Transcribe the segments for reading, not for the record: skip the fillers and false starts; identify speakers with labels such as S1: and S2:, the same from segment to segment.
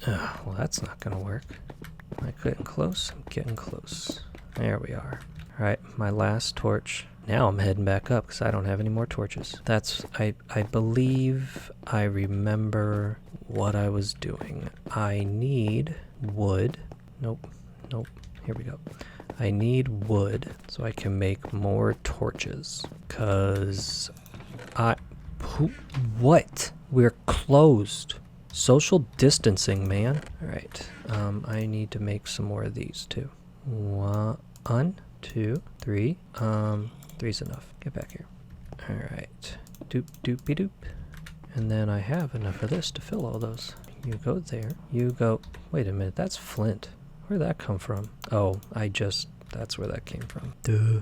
S1: Well, that's not gonna work. Am I getting close? I'm getting close. There we are. All right, my last torch. Now I'm heading back up because I don't have any more torches. I believe I remember what I was doing. I need wood. Nope. Here we go. I need wood so I can make more torches. Cause what? We're closed. Social distancing, man. All right. I need to make some more of these too. 1, 2, 3. Three's enough. Get back here. All right. Doop doopy doop. And then I have enough of this to fill all those. You go there. You go. Wait a minute. That's flint. Where'd that come from? Oh, that's where that came from. Duh.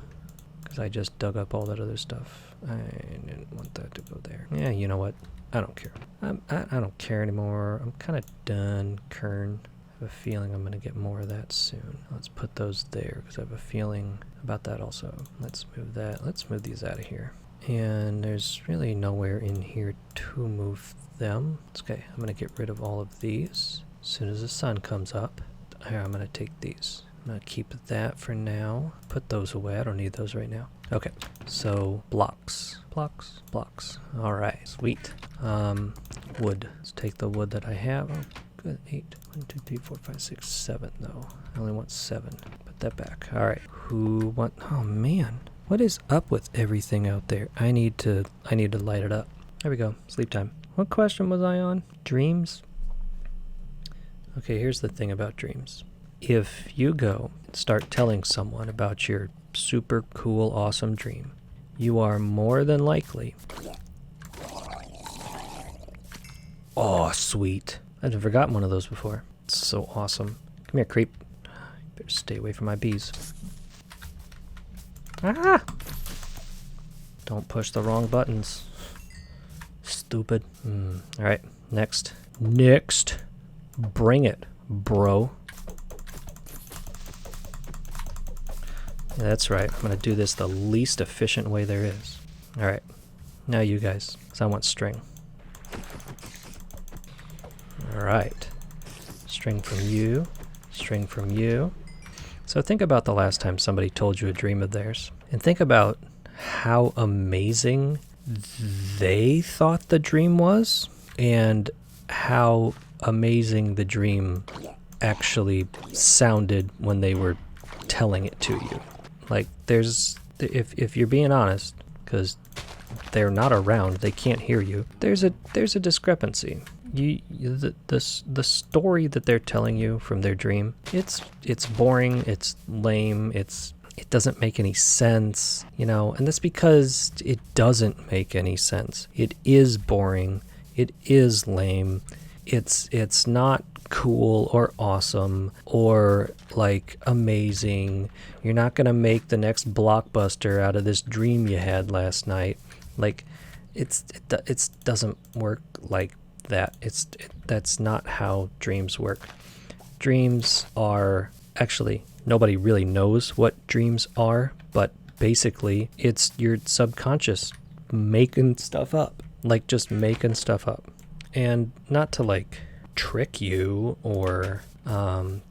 S1: Because I just dug up all that other stuff. I didn't want that to go there. Yeah, you know what? I don't care. I don't care anymore. I'm kind of done, Kern. I have a feeling I'm going to get more of that soon. Let's put those there because I have a feeling about that also. Let's move that. Let's move these out of here. And there's really nowhere in here to move them. It's okay. I'm going to get rid of all of these as soon as the sun comes up. Here, I'm going to take these. I'm going to keep that for now. Put those away. I don't need those right now. Okay, so blocks. All right, sweet. Wood. Let's take the wood that I have. Oh, good. 8. 1, 2, 3, 4, 5, 6, 7, though. I only want 7. Put that back. All right. Oh, man. What is up with everything out there? I need to light it up. There we go. Sleep time. What question was I on? Dreams? Okay, here's the thing about dreams. If you go and start telling someone about your super cool, awesome dream, you are more than likely... Oh, sweet. I've never gotten one of those before. It's so awesome. Come here, creep. Better stay away from my bees. Ah! Don't push the wrong buttons. Stupid. Alright, next. Bring it, bro. Yeah, that's right. I'm going to do this the least efficient way there is. Alright. Now you guys, because I want string. Alright. String from you. String from you. So think about the last time somebody told you a dream of theirs. And think about how amazing they thought the dream was. And how amazing the dream actually sounded when they were telling it to you. Like, if you're being honest, because they're not around, they can't hear you, there's a discrepancy. The story that they're telling you from their dream, it's boring, it's lame, it doesn't make any sense, and that's because it doesn't make any sense. It is boring, it is lame, it's not cool or awesome or like amazing. You're not gonna make the next blockbuster out of this dream you had last night. Like, it doesn't work like that. That's not how dreams work. Dreams are actually, nobody really knows what dreams are, but basically it's your subconscious making stuff up, like just making stuff up. And not to like trick you or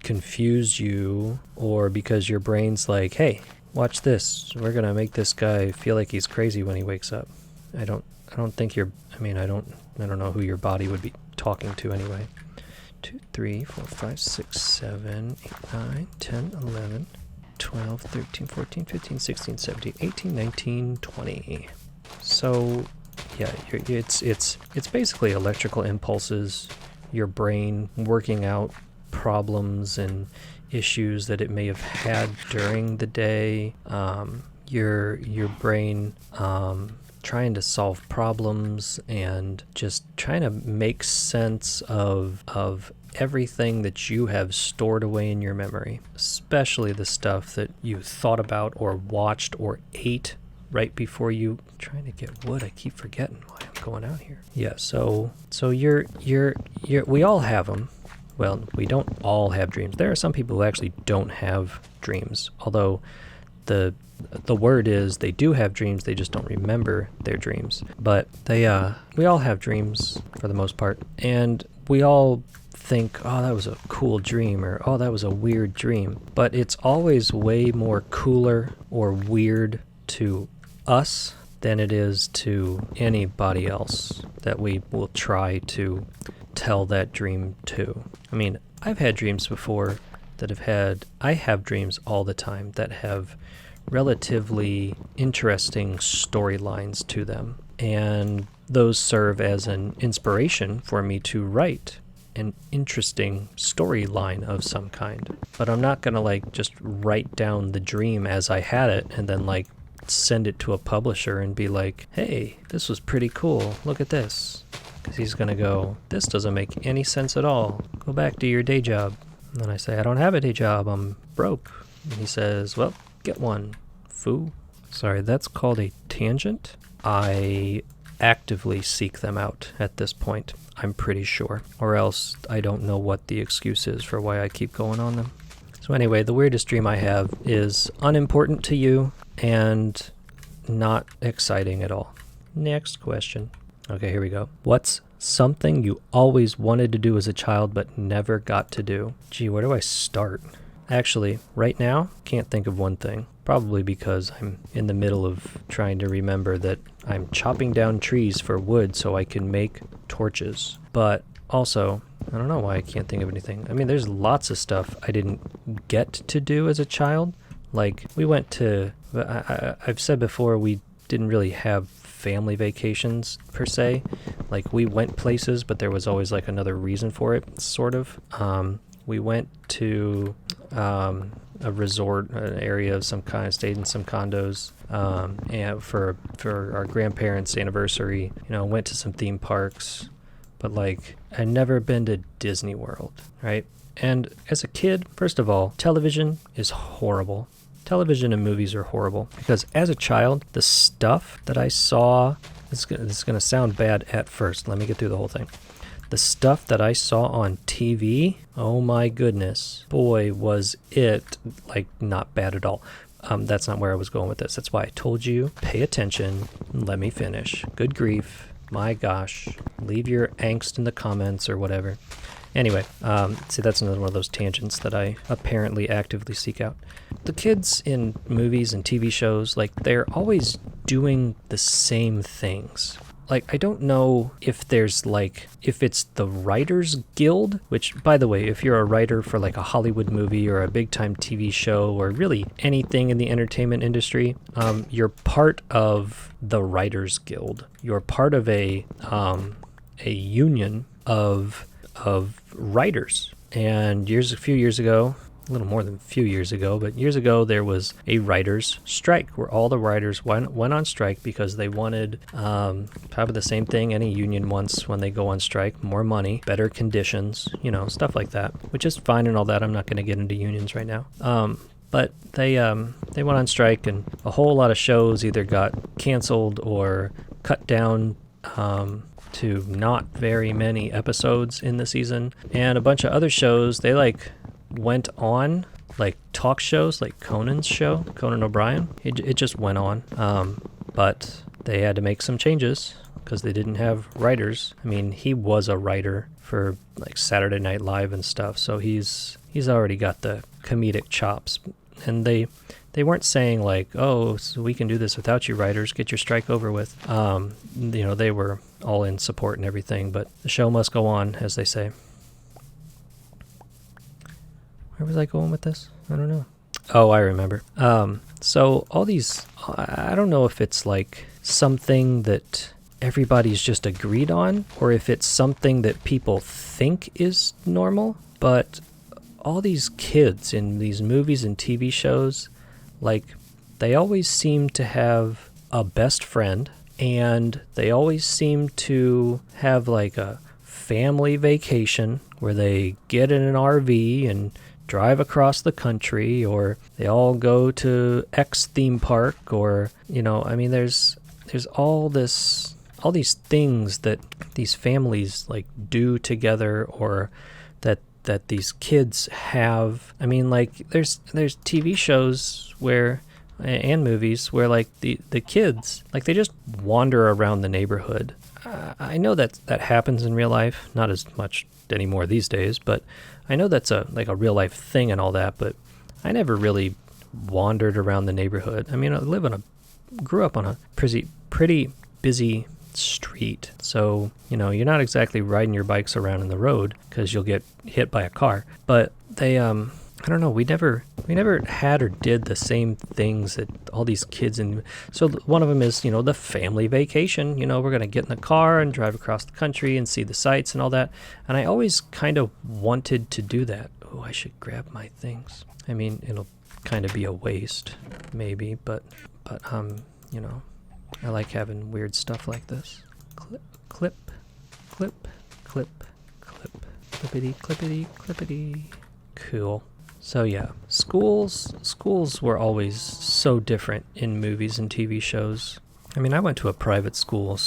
S1: confuse you, or because your brain's like, hey, watch this, we're gonna make this guy feel like he's crazy when he wakes up. I don't think I don't know who your body would be talking to anyway. 2, 3, 4, 5, 6, 7, 8, 9, 10, 11, 12, 13, 14, 15, 16, 17, 18, 19, 20. So yeah, it's basically electrical impulses, your brain working out problems and issues that it may have had during the day. Your brain trying to solve problems and just trying to make sense of everything that you have stored away in your memory, especially the stuff that you thought about or watched or ate right before you. Trying to get wood. I keep forgetting why I'm going out here. Yeah, so you're we all have them. Well, we don't all have dreams. There are some people who actually don't have dreams, although the word is they do have dreams, they just don't remember their dreams. But we all have dreams for the most part, and we all think, oh, that was a cool dream, or oh, that was a weird dream. But it's always way more cooler or weird to us than it is to anybody else that we will try to tell that dream to. I mean, I've had dreams before I have dreams all the time that have relatively interesting storylines to them. And those serve as an inspiration for me to write an interesting storyline of some kind. But I'm not going to just write down the dream as I had it and then send it to a publisher and be like, hey, this was pretty cool. Look at this. Because he's going to go, this doesn't make any sense at all. Go back to your day job. And then I say, I don't have a day job. I'm broke. And he says, well, get one, foo. Sorry, that's called a tangent. I actively seek them out at this point, I'm pretty sure. Or else I don't know what the excuse is for why I keep going on them. So anyway, the weirdest dream I have is unimportant to you and not exciting at all. Next question. Okay, here we go. What's something you always wanted to do as a child but never got to do? Gee, where do I start? Actually, right now, can't think of one thing. Probably because I'm in the middle of trying to remember that I'm chopping down trees for wood so I can make torches. But also, I don't know why I can't think of anything. I mean, there's lots of stuff I didn't get to do as a child. Like, we went to... I've said before, we didn't really have family vacations, per se. Like, we went places, but there was always, another reason for it, sort of. We went to... a resort, an area of some kind, stayed in some condos, and for our grandparents' anniversary, went to some theme parks, but I'd never been to Disney World, right? And as a kid, first of all, television is horrible. Television and movies are horrible because as a child, the stuff that I saw, this is going to sound bad at first. Let me get through the whole thing. The stuff that I saw on TV, oh my goodness, boy, was it not bad at all. That's not where I was going with this. That's why I told you, pay attention, and let me finish. Good grief, my gosh, leave your angst in the comments or whatever. Anyway, see, that's another one of those tangents that I apparently actively seek out. The kids in movies and TV shows, they're always doing the same things. I don't know if there's if it's the Writers Guild, which, by the way, if you're a writer for a Hollywood movie or a big time TV show or really anything in the entertainment industry, you're part of the Writers Guild. You're part of a union of writers. And a few years ago, a little more than a few years ago, but years ago there was a writers' strike where all the writers went on strike because they wanted probably the same thing any union wants when they go on strike: more money, better conditions, stuff like that, which is fine and all that. I'm not going to get into unions right now. But they went on strike, and a whole lot of shows either got canceled or cut down to not very many episodes in the season. And a bunch of other shows, they went on, talk shows, like Conan's show, Conan O'Brien. It just went on. But they had to make some changes because they didn't have writers. I mean, he was a writer for Saturday Night Live and stuff, so he's already got the comedic chops. And they weren't saying oh, so we can do this without you writers, get your strike over with. They were all in support and everything, but the show must go on, as they say. Where was I going with this? I don't know. Oh, I remember. So all these, I don't know if it's something that everybody's just agreed on, or if it's something that people think is normal, but all these kids in these movies and TV shows, they always seem to have a best friend, and they always seem to have a family vacation where they get in an RV and drive across the country, or they all go to X theme park, or there's all these things that these families do together, or that these kids have. I mean, there's TV shows where and movies where the kids they just wander around the neighborhood. I know that happens in real life, not as much exist anymore these days, but I know that's a real life thing and all that, but I never really wandered around the neighborhood. I mean, grew up on a pretty busy street, so you're not exactly riding your bikes around in the road because you'll get hit by a car. But they I don't know, we never had or did the same things that all these kids in. So one of them is the family vacation. We're gonna get in the car and drive across the country and see the sights and all that, and I always kind of wanted to do that. Oh, I should grab my things. I mean, it'll kind of be a waste maybe, but I like having weird stuff like this. Clip, clip, clip, clip, clip, clippity, clippity, clippity. Cool. So yeah, schools were always so different in movies and TV shows. I mean, I went to a private school,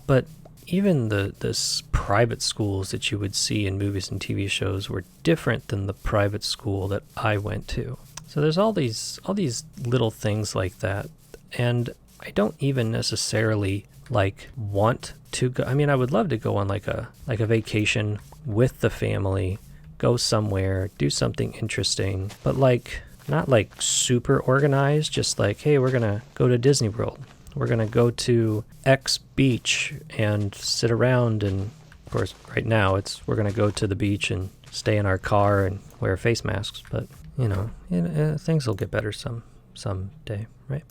S1: but even the private schools that you would see in movies and TV shows were different than the private school that I went to. So there's all these little things like that, and I don't even necessarily want to go. I mean, I would love to go on like a vacation with the family, go somewhere, do something interesting, but not super organized, just hey, we're gonna go to Disney World, we're gonna go to X beach and sit around, and of course right now we're gonna go to the beach and stay in our car and wear face masks, but things will get better someday, right?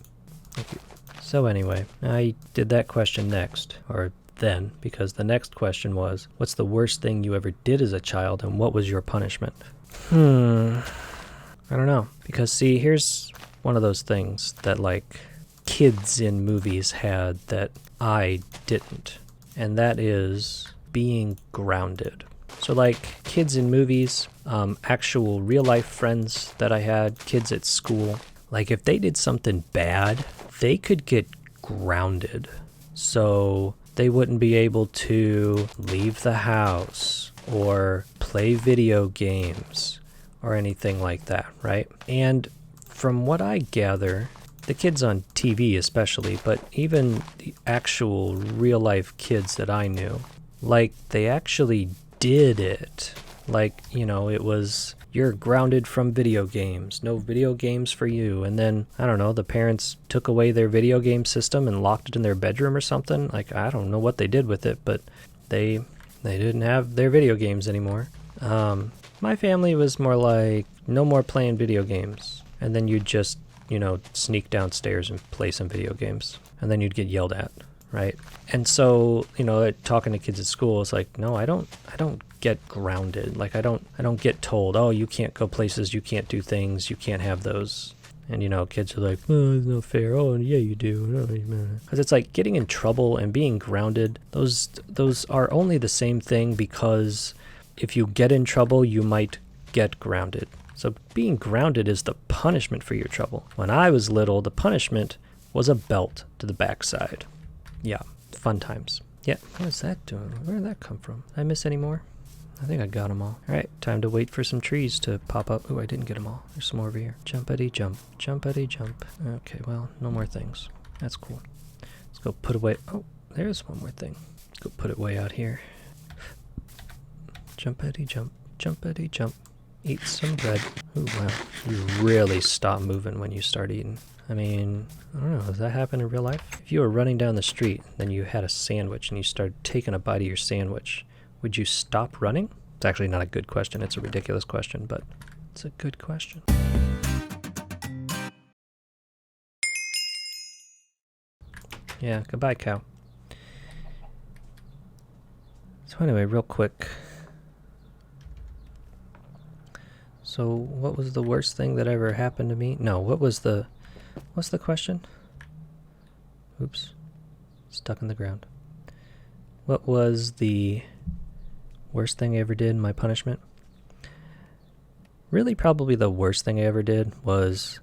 S1: Thank you. So anyway, I did that question next, or then, because the next question was, what's the worst thing you ever did as a child, and what was your punishment? I don't know. Because see, here's one of those things that kids in movies had that I didn't, and that is being grounded. So kids in movies, actual real life friends that I had, kids at school, if they did something bad, they could get grounded. So they wouldn't be able to leave the house or play video games or anything like that, right? And from what I gather, the kids on TV especially, but even the actual real life kids that I knew, they actually did it. It was, you're grounded from video games, no video games for you. And then, I don't know, the parents took away their video game system and locked it in their bedroom or something. I don't know what they did with it, but they didn't have their video games anymore. My family was more no more playing video games. And then you'd just, sneak downstairs and play some video games. And then you'd get yelled at, right? And so, talking to kids at school, it's no, I don't get grounded. I don't get told, oh, you can't go places, you can't do things, you can't have those. And kids are oh, it's not fair. Oh, yeah, you do. Because it's getting in trouble and being grounded, those are only the same thing, because if you get in trouble, you might get grounded. So being grounded is the punishment for your trouble. When I was little, the punishment was a belt to the backside. Yeah, fun times. Yeah, what is that doing? Where did that come from? Did I miss any more? I think I got them all. All right, time to wait for some trees to pop up. Oh, I didn't get them all. There's some more over here. Jumpity jump, jumpity jump. Okay, well, no more things. That's cool. Let's go put away. Oh, there's one more thing. Let's go put it way out here. Jumpity jump, jumpity jump. Eat some bread. Oh, wow. You really stop moving when you start eating. I mean, I don't know, does that happen in real life? If you were running down the street, then you had a sandwich and you started taking a bite of your sandwich, would you stop running? It's actually not a good question. It's a ridiculous question, but it's a good question. Yeah, goodbye, cow. So anyway, real quick. So what was the worst thing that ever happened to me? No, what's the question? Oops. Stuck in the ground. What was the worst thing I ever did, my punishment? Really, probably the worst thing I ever did was